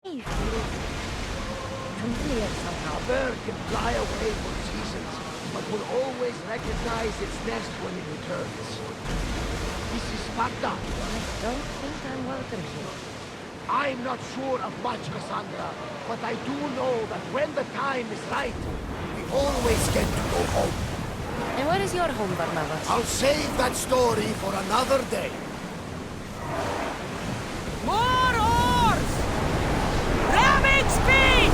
Familiar somehow. A bird can fly away for seasons, but will always recognize its nest when it returns. This is Sparta. I don't think I'm welcome here. I'm not sure of much, Cassandra, but I do know that when the time is right, we always get to go home. And where is your home, Barnabas? I'll save that story for another day. More oars! Ramming speed!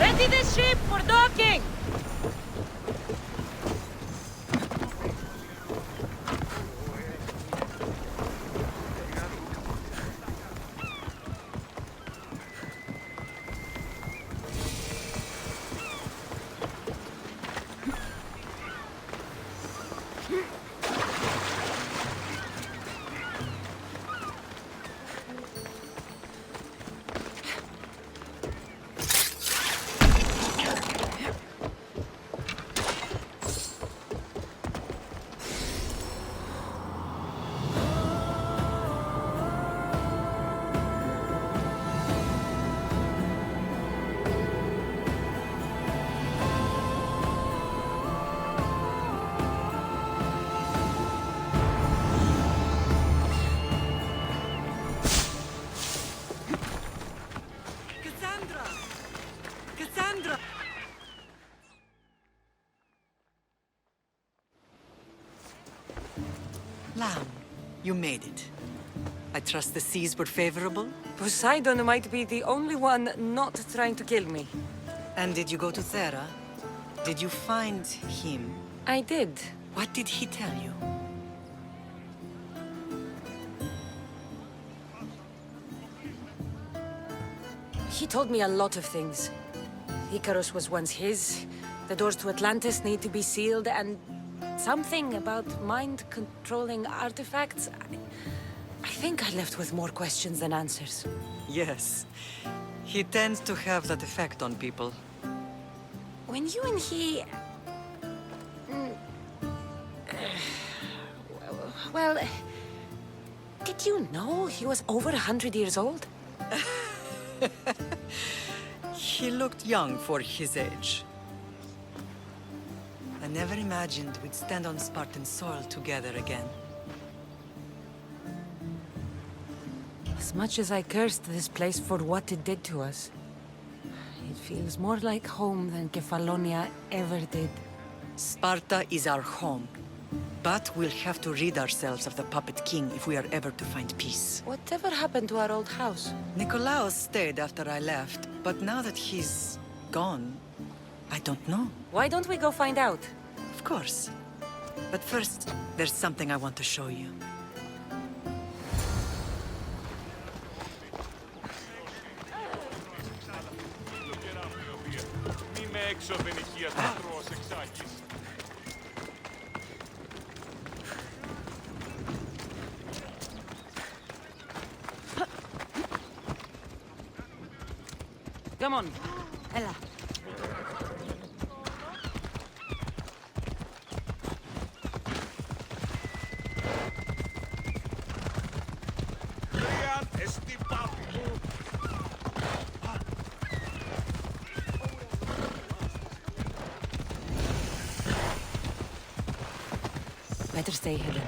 Ready the ship for docking! Cassandra! Lamb, you made it. I trust the seas were favorable? Poseidon might be the only one not trying to kill me. And did you go to Thera? Did you find him? I did. What did he tell you? He told me a lot of things. Icarus was once his, the doors to Atlantis need to be sealed, and something about mind-controlling artifacts. I think I left with more questions than answers. Yes. He tends to have that effect on people. When you and he... Well... Did you know he was over 100 years old? He looked young for his age. I never imagined we'd stand on Spartan soil together again. As much as I cursed this place for what it did to us, it feels more like home than Kefalonia ever did. Sparta is our home. But we'll have to rid ourselves of the puppet king if we are ever to find peace. Whatever happened to our old house? Nikolaos stayed after I left, but now that he's gone, I don't know. Why don't we go find out? Of course. But first, there's something I want to show you. Come on. Ella. Better stay hidden.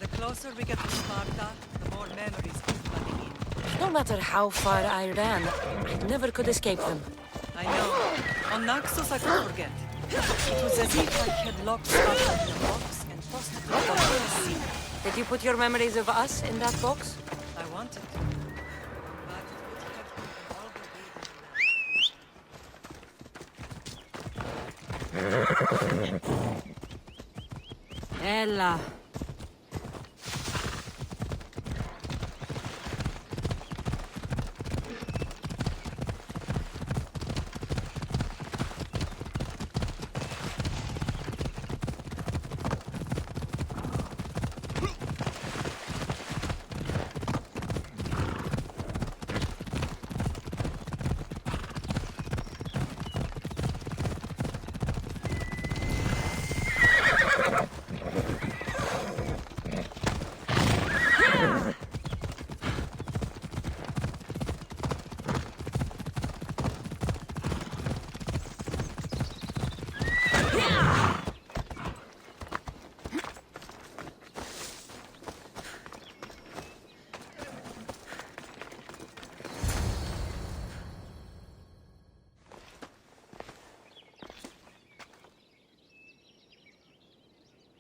The closer we get to Sparta, the more memories keep flooding in. No matter how far I ran, I never could escape them. I know. On Naxos, I could forget. It was as if I had locked Sparta in a box and tossed it out of the sea. Did you put your memories of us in that box? I wanted to. But it would have been all the way. Ella.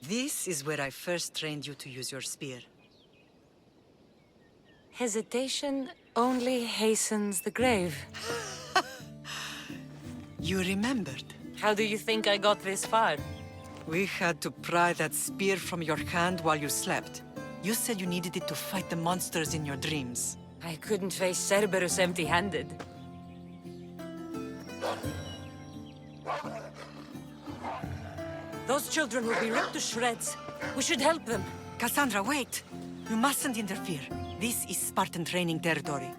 This is where I first trained you to use your spear. Hesitation only hastens the grave. You remembered. How do you think I got this far? We had to pry that spear from your hand while you slept. You said you needed it to fight the monsters in your dreams. I couldn't face Cerberus empty-handed. Those children will be ripped to shreds. We should help them. Cassandra, wait! You mustn't interfere. This is Spartan training territory.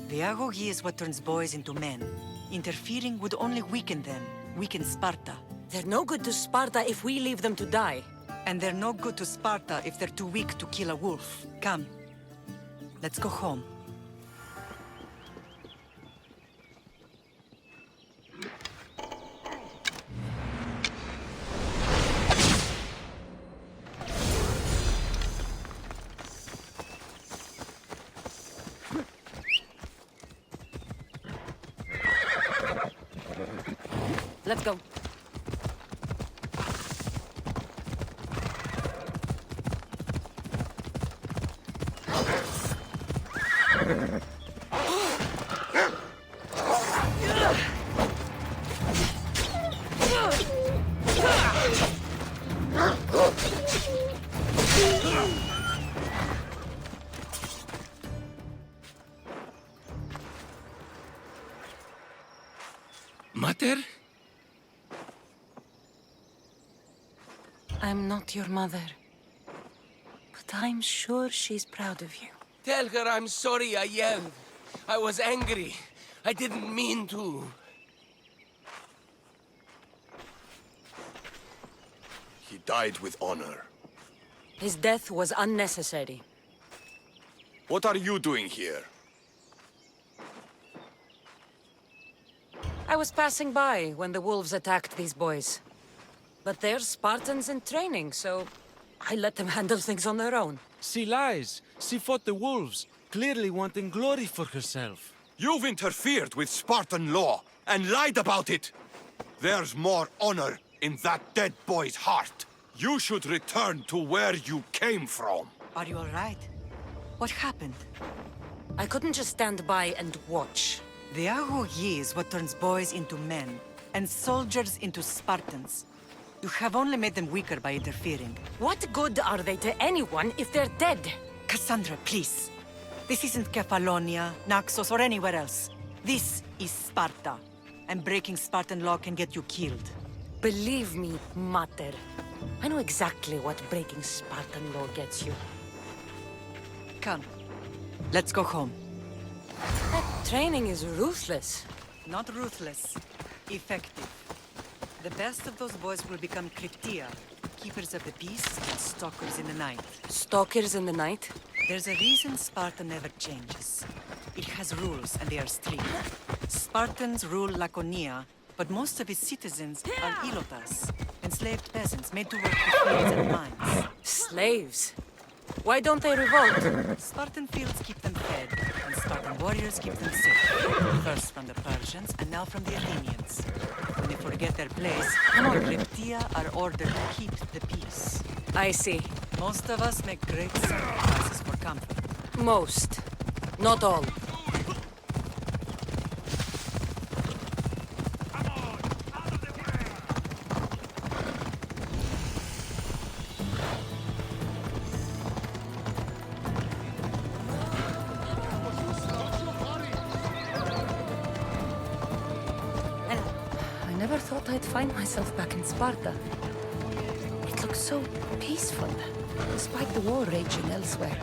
The agoge is what turns boys into men. Interfering would only weaken them, weaken Sparta. They're no good to Sparta if we leave them to die. And they're no good to Sparta if they're too weak to kill a wolf. Come, let's go home. Let's go. Mater? I'm not your mother. But I'm sure she's proud of you. Tell her I'm sorry I yelled. I was angry. I didn't mean to. He died with honor. His death was unnecessary. What are you doing here? I was passing by when the wolves attacked these boys. But they're Spartans in training, so I let them handle things on their own. She lies. She fought the wolves, clearly wanting glory for herself. You've interfered with Spartan law and lied about it. There's more honor in that dead boy's heart. You should return to where you came from. Are you all right? What happened? I couldn't just stand by and watch. The agoge is what turns boys into men, and soldiers into Spartans. You have only made them weaker by interfering. What good are they to anyone if they're dead? Cassandra, please. This isn't Kefalonia, Naxos, or anywhere else. This is Sparta, and breaking Spartan law can get you killed. Believe me, Mater. I know exactly what breaking Spartan law gets you. Come, let's go home. That training is ruthless. Not ruthless, effective. The best of those boys will become Cryptia, keepers of the peace and stalkers in the night. Stalkers in the night? There's a reason Sparta never changes. It has rules, and they are strict. Spartans rule Laconia, but most of its citizens are ilotas, enslaved peasants made to work the fields and mines. Slaves? Why don't they revolt? Spartan fields keep them fed, and Spartan warriors keep them safe. First from the Persians, and now from the Athenians. When they forget their place, Cryptia are ordered to keep the peace. I see. Most of us make great sacrifices for comfort. Most. Not all. I never thought I'd find myself back in Sparta. It looks so peaceful, despite the war raging elsewhere.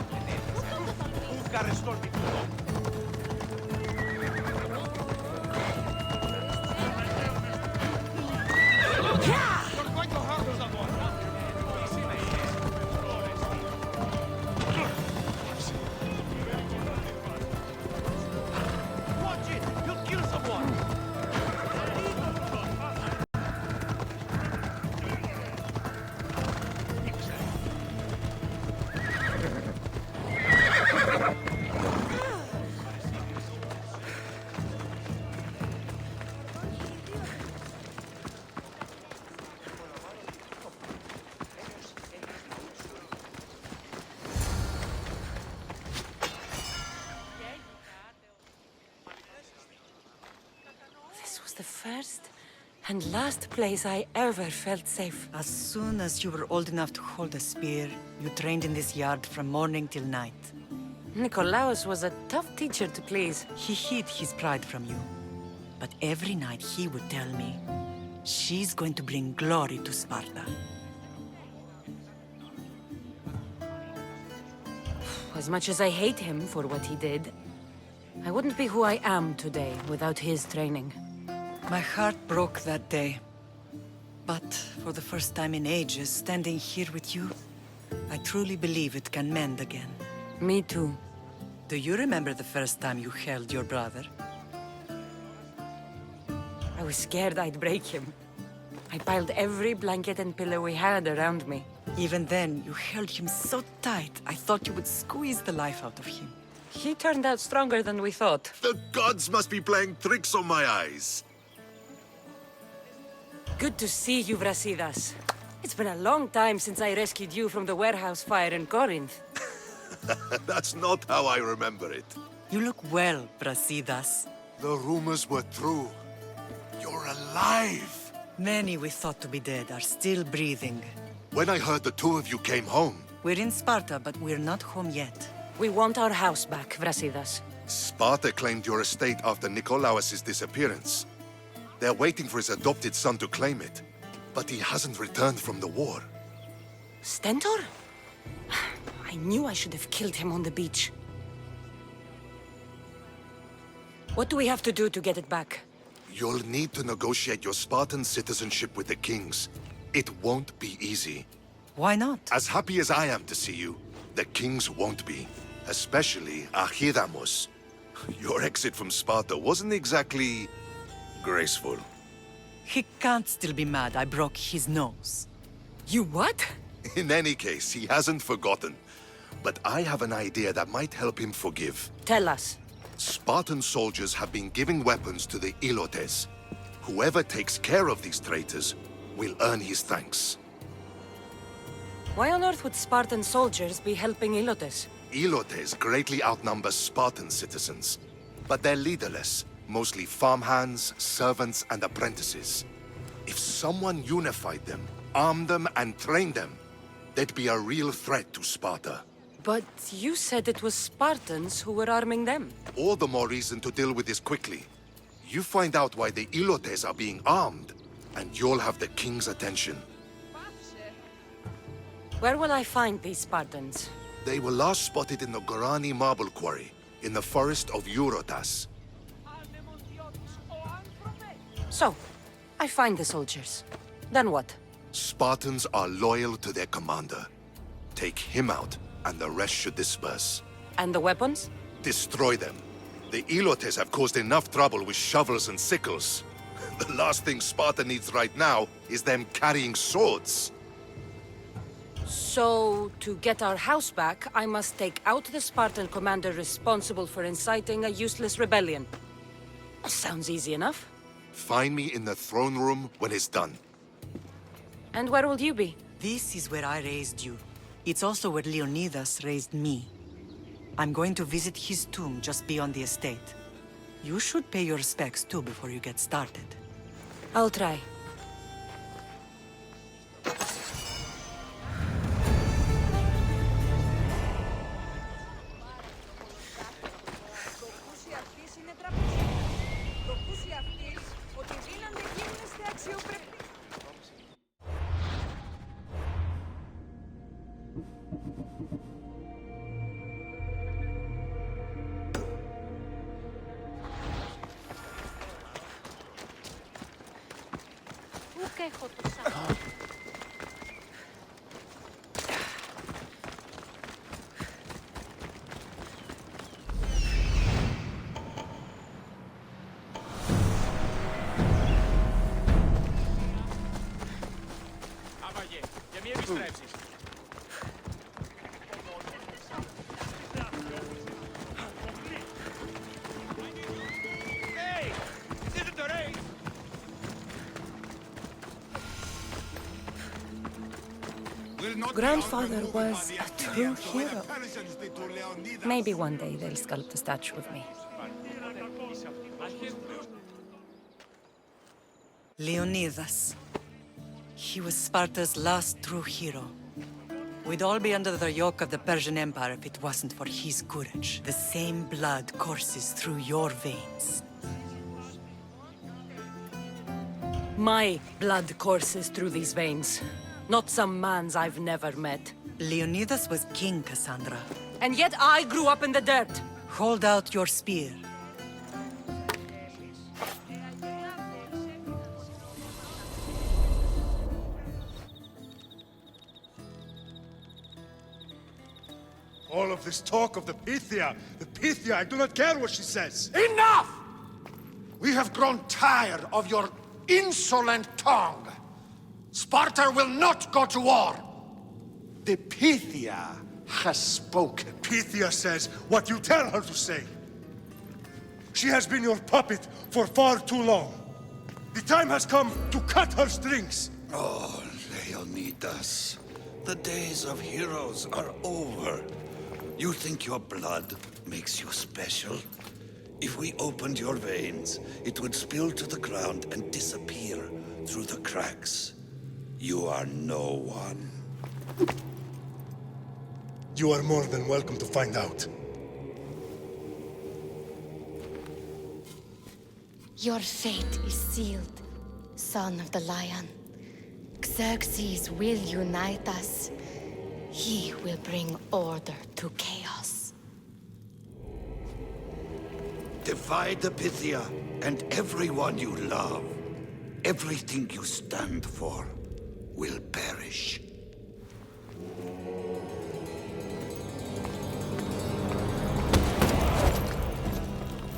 And last place I ever felt safe. As soon as you were old enough to hold a spear, you trained in this yard from morning till night. Nikolaos was a tough teacher to please. He hid his pride from you. But every night he would tell me, she's going to bring glory to Sparta. As much as I hate him for what he did, I wouldn't be who I am today without his training. My heart broke that day. But for the first time in ages, standing here with you, I truly believe it can mend again. Me too. Do you remember the first time you held your brother? I was scared I'd break him. I piled every blanket and pillow we had around me. Even then, you held him so tight, I thought you would squeeze the life out of him. He turned out stronger than we thought. The gods must be playing tricks on my eyes. Good to see you, Brasidas. It's been a long time since I rescued you from the warehouse fire in Corinth. That's not how I remember it. You look well, Brasidas. The rumors were true. You're alive! Many we thought to be dead are still breathing. When I heard the two of you came home, We're in Sparta, but we're not home yet. We want our house back, Brasidas. Sparta claimed your estate after Nikolaos' disappearance. They're waiting for his adopted son to claim it. But he hasn't returned from the war. Stentor? I knew I should have killed him on the beach. What do we have to do to get it back? You'll need to negotiate your Spartan citizenship with the kings. It won't be easy. Why not? As happy as I am to see you, the kings won't be. Especially Archidamos. Your exit from Sparta wasn't exactly graceful. He can't still be mad I broke his nose. You what? In any case, he hasn't forgotten. But I have an idea that might help him forgive. Tell us. Spartan soldiers have been giving weapons to the Ilotes. Whoever takes care of these traitors will earn his thanks. Why on earth would Spartan soldiers be helping Ilotes? Ilotes greatly outnumber Spartan citizens, but they're leaderless, mostly farmhands, servants, and apprentices. If someone unified them, armed them, and trained them, they'd be a real threat to Sparta. But you said it was Spartans who were arming them. All the more reason to deal with this quickly. You find out why the Ilotes are being armed, and you'll have the king's attention. Where will I find these Spartans? They were last spotted in the Gorani marble quarry, in the forest of Eurotas. So, I find the soldiers. Then what? Spartans are loyal to their commander. Take him out, and the rest should disperse. And the weapons? Destroy them. The Ilotes have caused enough trouble with shovels and sickles. The last thing Sparta needs right now is them carrying swords. So, to get our house back, I must take out the Spartan commander responsible for inciting a useless rebellion. Sounds easy enough. Find me in the throne room when it's done. And where will you be? This is where I raised you. It's also where Leonidas raised me. I'm going to visit his tomb just beyond the estate. You should pay your respects too before you get started. I'll try. Grandfather was a true hero. Maybe one day they'll sculpt a statue of me. Leonidas. He was Sparta's last true hero. We'd all be under the yoke of the Persian Empire if it wasn't for his courage. The same blood courses through your veins. My blood courses through these veins. Not some man's I've never met. Leonidas was king, Cassandra. And yet I grew up in the dirt. Hold out your spear. All of this talk of the Pythia, I do not care what she says. Enough! We have grown tired of your insolent tongue. Sparta will not go to war. The Pythia has spoken. Pythia says what you tell her to say. She has been your puppet for far too long. The time has come to cut her strings. Oh, Leonidas, the days of heroes are over. You think your blood makes you special? If we opened your veins, it would spill to the ground and disappear through the cracks. You are no one. You are more than welcome to find out. Your fate is sealed, son of the lion. Xerxes will unite us. He will bring order to chaos. Divide the Pythia and everyone you love. Everything you stand for will perish.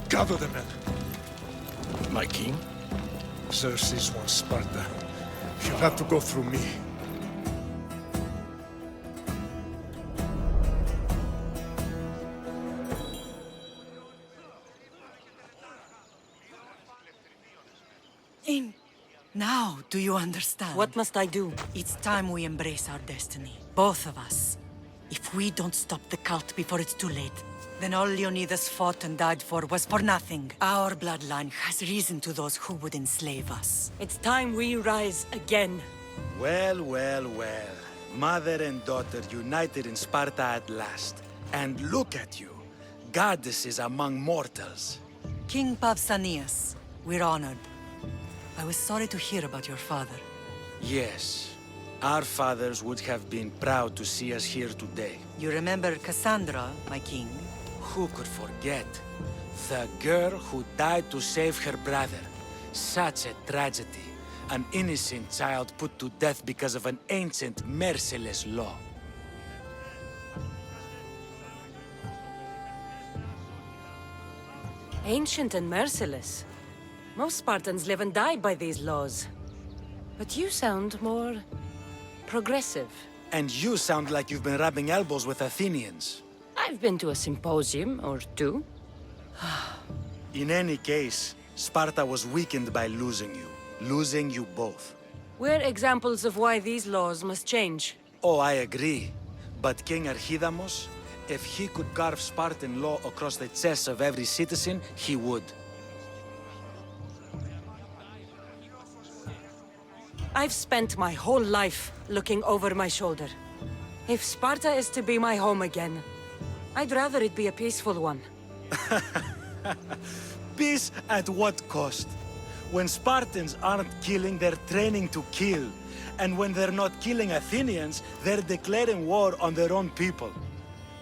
Gather the men. My king? Xerxes wants Sparta. He'll have to go through me. Now, do you understand? What must I do? It's time we embrace our destiny. Both of us. If we don't stop the cult before it's too late, then all Leonidas fought and died for was for nothing. Our bloodline has risen to those who would enslave us. It's time we rise again. Well, well, well. Mother and daughter united in Sparta at last. And look at you. Goddesses among mortals. King Pausanias, we're honored. I was sorry to hear about your father. Yes. Our fathers would have been proud to see us here today. You remember Cassandra, my king? Who could forget? The girl who died to save her brother. Such a tragedy. An innocent child put to death because of an ancient, merciless law. Ancient and merciless. Most Spartans live and die by these laws. But you sound more progressive. And you sound like you've been rubbing elbows with Athenians. I've been to a symposium or two. In any case, Sparta was weakened by losing you both. We're examples of why these laws must change. Oh, I agree. But King Archidamos, if he could carve Spartan law across the chests of every citizen, he would. I've spent my whole life looking over my shoulder. If Sparta is to be my home again, I'd rather it be a peaceful one. Peace at what cost? When Spartans aren't killing, they're training to kill. And when they're not killing Athenians, they're declaring war on their own people.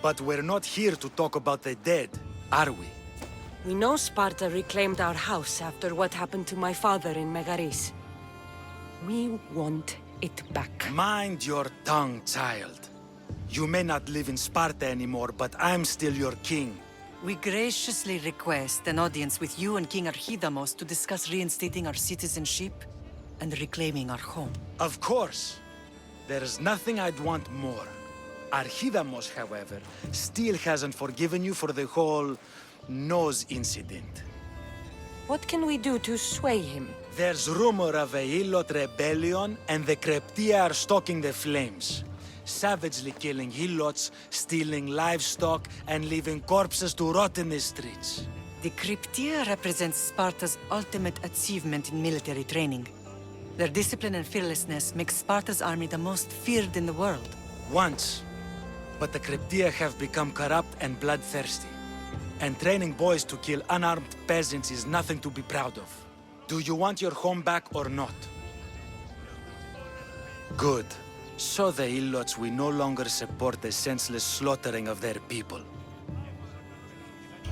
But we're not here to talk about the dead, are we? We know Sparta reclaimed our house after what happened to my father in Megaris. We want it back. Mind your tongue, child. You may not live in Sparta anymore, but I'm still your king. We graciously request an audience with you and King Archidamos to discuss reinstating our citizenship and reclaiming our home. Of course. There's nothing I'd want more. Archidamos, however, still hasn't forgiven you for the whole nose incident. What can we do to sway him? There's rumor of a Helot rebellion, and the Kryptia are stalking the flames. Savagely killing Helots, stealing livestock, and leaving corpses to rot in the streets. The Kryptia represents Sparta's ultimate achievement in military training. Their discipline and fearlessness make Sparta's army the most feared in the world. Once. But the Cryptia have become corrupt and bloodthirsty. And training boys to kill unarmed peasants is nothing to be proud of. Do you want your home back or not? Good. So the Ilots will no longer support the senseless slaughtering of their people.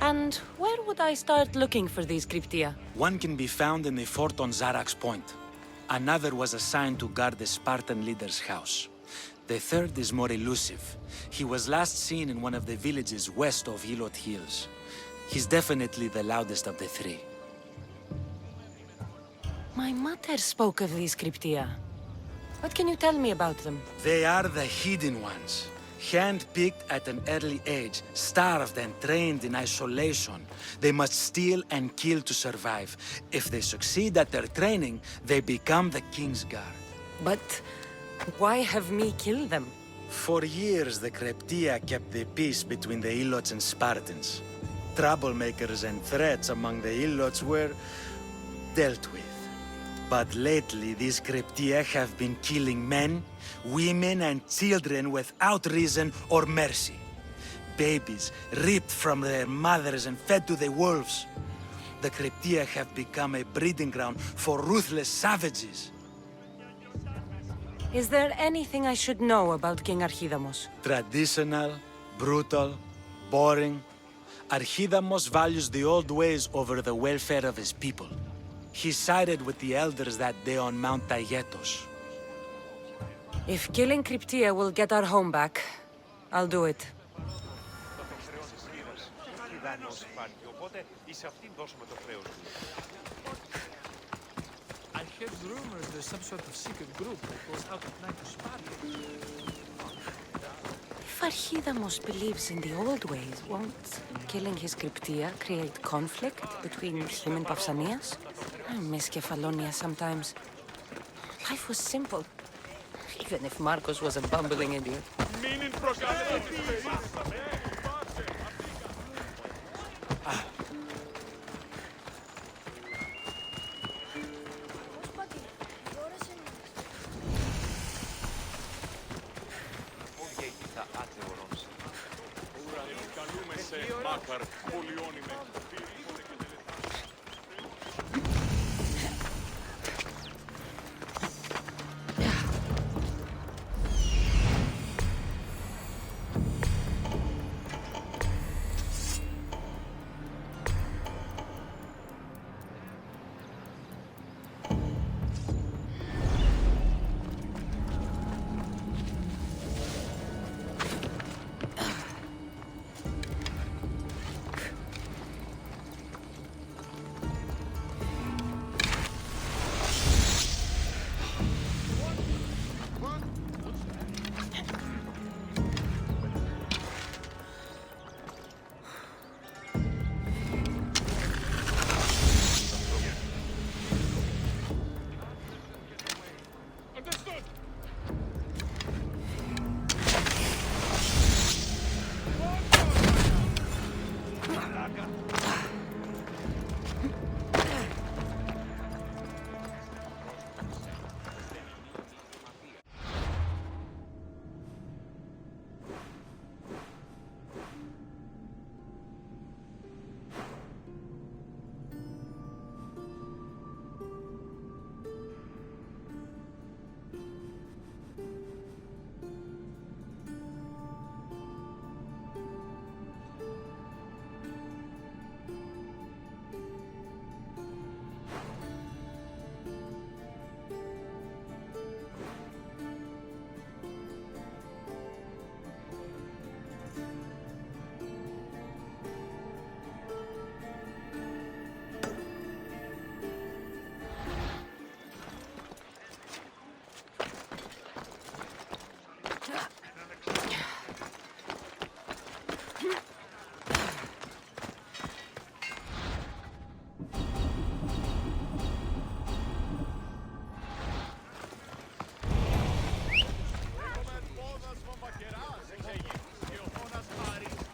And where would I start looking for these Cryptia? One can be found in the fort on Zarak's Point. Another was assigned to guard the Spartan leader's house. The third is more elusive. He was last seen in one of the villages west of Hilot Hills. He's definitely the loudest of the three. My mother spoke of these Cryptia. What can you tell me about them? They are the hidden ones. Hand-picked at an early age, starved and trained in isolation. They must steal and kill to survive. If they succeed at their training, they become the King's Guard. But why have me kill them? For years, the Cryptia kept the peace between the Ilots and Spartans. Troublemakers and threats among the Ilots were dealt with. But lately, these Cryptia have been killing men, women, and children without reason or mercy. Babies ripped from their mothers and fed to the wolves. The Cryptia have become a breeding ground for ruthless savages. Is there anything I should know about King Archidamos? Traditional, brutal, boring. Archidamos values the old ways over the welfare of his people. He sided with the elders that day on Mount Taygetos. If killing Cryptia will get our home back, I'll do it. I heard rumors there's some sort of secret group that goes out at night to Sparta. If Archidamos believes in the old ways, won't killing his Cryptia create conflict between him and Pausanias? I miss Kefalonia sometimes. Life was simple, even if Marcos was a bumbling idiot.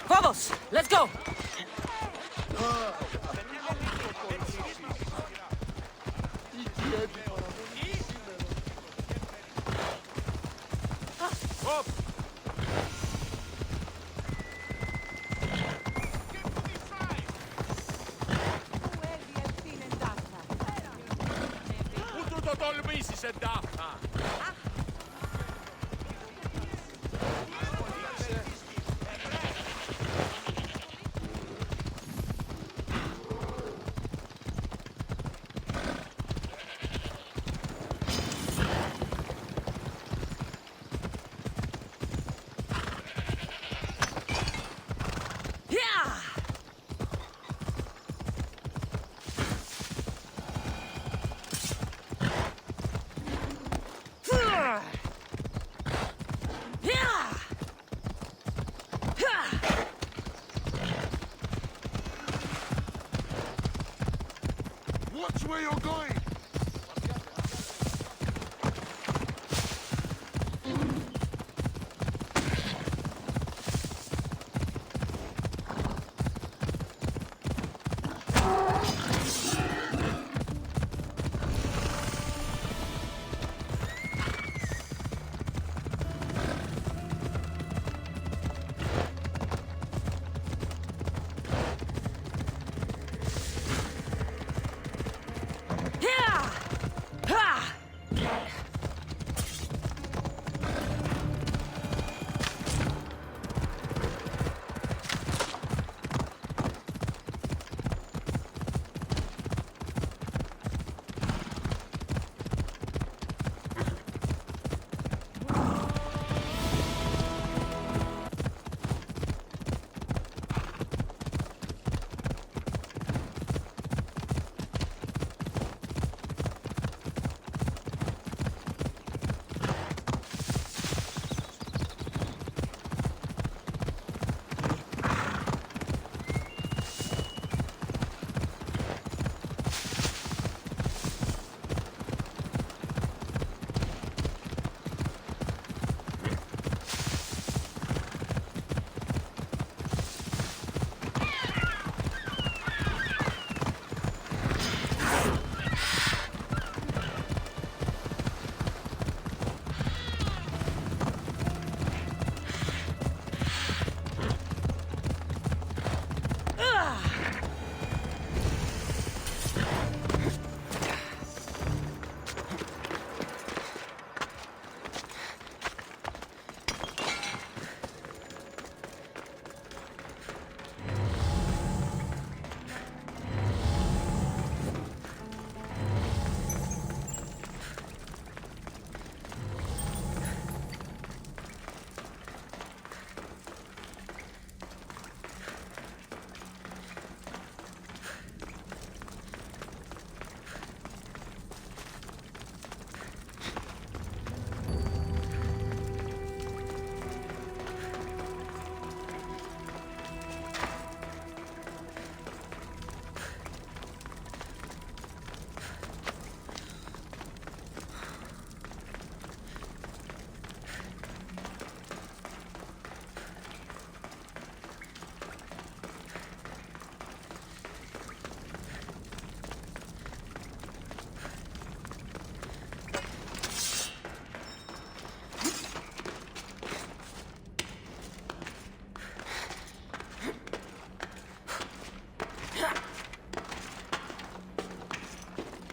Vamos, let's go! Up! Tutto tolmisi se daffa! Watch where you're going!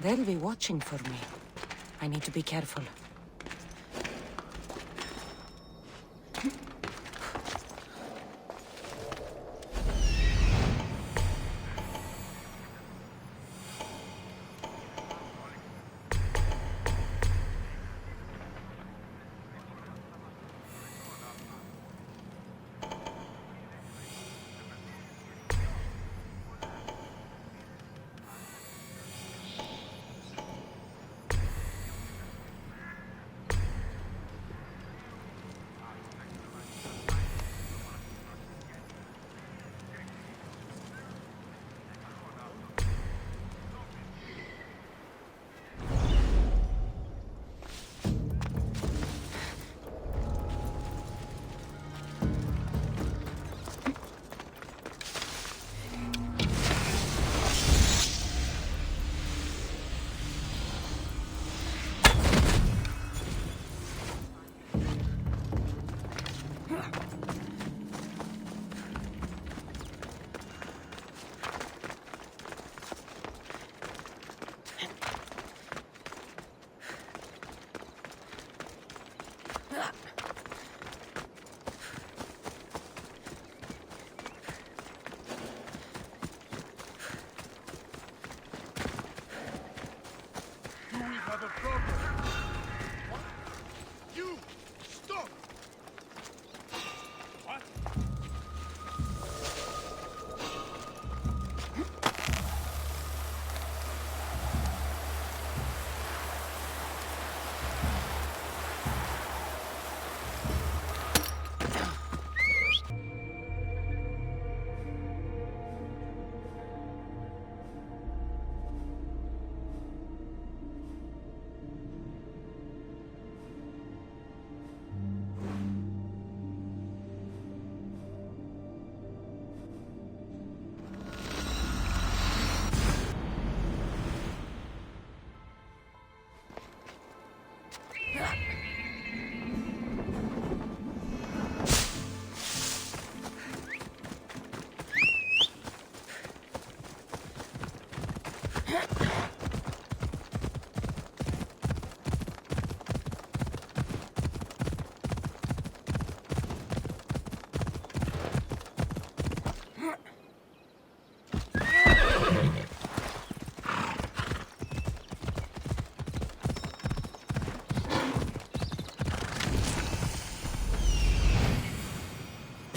They'll be watching for me. I need to be careful.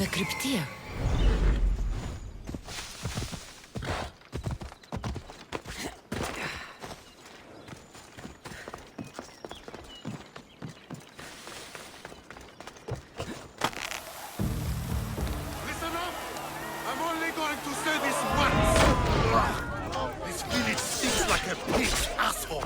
The cryptia. Listen up! I'm only going to say this once! This village stinks like a pig's asshole!